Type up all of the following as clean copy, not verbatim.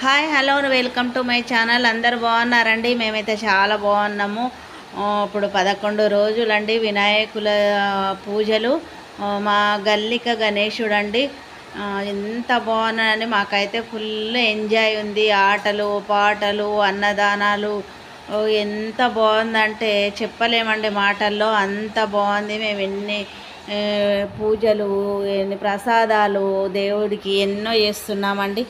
Hi hello welcome to my channel. అందరు బాగున్నారండి? మేమైతే చాలా బాగున్నాము. ఇప్పుడు 11 రోజులండి వినాయకుల పూజలు. మా గల్లిక గణేశుడండి. ఎంత బాగున్నాయని మాకైతే ఫుల్ ఎంజాయ్ ఉంది. ఆటలు పాటలు అన్నదానాలు ఎంత బాగుందంటే చెప్పలేమండి మాటల్లో. అంత బాగుంది. మేము ఎన్ని పూజలు ఎన్ని ప్రసాదాలు దేవుడికి ఎన్నో చేస్తున్నామండి.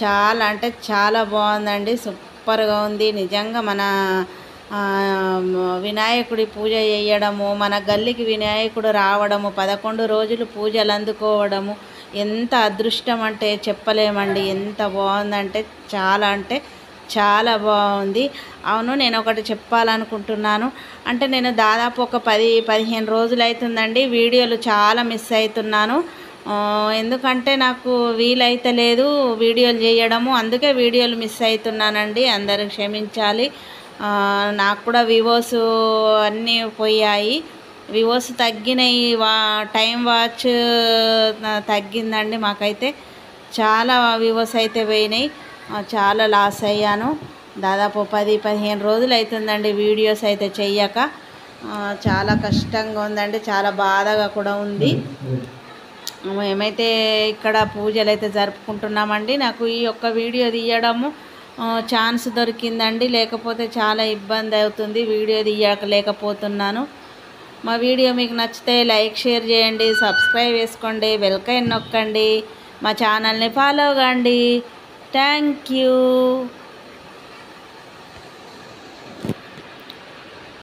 చాలా అంటే చాలా బాగుందండి. సూపర్గా ఉంది నిజంగా. మన వినాయకుడి పూజ చేయడము, మన గల్లికి వినాయకుడు రావడము, 11 రోజులు పూజలు అందుకోవడము ఎంత అదృష్టం అంటే చెప్పలేమండి. ఎంత బాగుందంటే అంటే చాలా బాగుంది. అవును, నేను ఒకటి చెప్పాలనుకుంటున్నాను. అంటే నేను దాదాపు ఒక 10-15 రోజులు అవుతుందండి వీడియోలు చాలా మిస్ అవుతున్నాను. ఎందుకంటే నాకు వీలైతలేదు వీడియోలు చేయడము. అందుకే వీడియోలు మిస్ అవుతున్నానండి. అందరూ క్షమించాలి. నాకు కూడా వివోస్ అన్నీ పోయాయి. వివోస్ తగ్గినాయి. టైం వాచ్ తగ్గిందండి. మాకైతే చాలా వివోస్ అయితే పోయినాయి. చాలా లాస్ అయ్యాను. దాదాపు 10-15 రోజులు అవుతుందండి వీడియోస్ అయితే చెయ్యక. చాలా కష్టంగా ఉందండి. చాలా బాధగా కూడా ఉంది. మేమైతే ఇక్కడ పూజలు అయితే జరుపుకుంటున్నామండి. నాకు ఈ ఒక్క వీడియో తీయడము ఛాన్స్ దొరికిందండి. లేకపోతే చాలా ఇబ్బంది అవుతుంది. వీడియో తీయలేకపోతున్నాను. మా వీడియో మీకు నచ్చితే లైక్ షేర్ చేయండి, సబ్స్క్రైబ్ చేసుకోండి, బెల్ ఐకాన్ నొక్కండి, మా ఛానల్ని ఫాలో కండి. Thank you.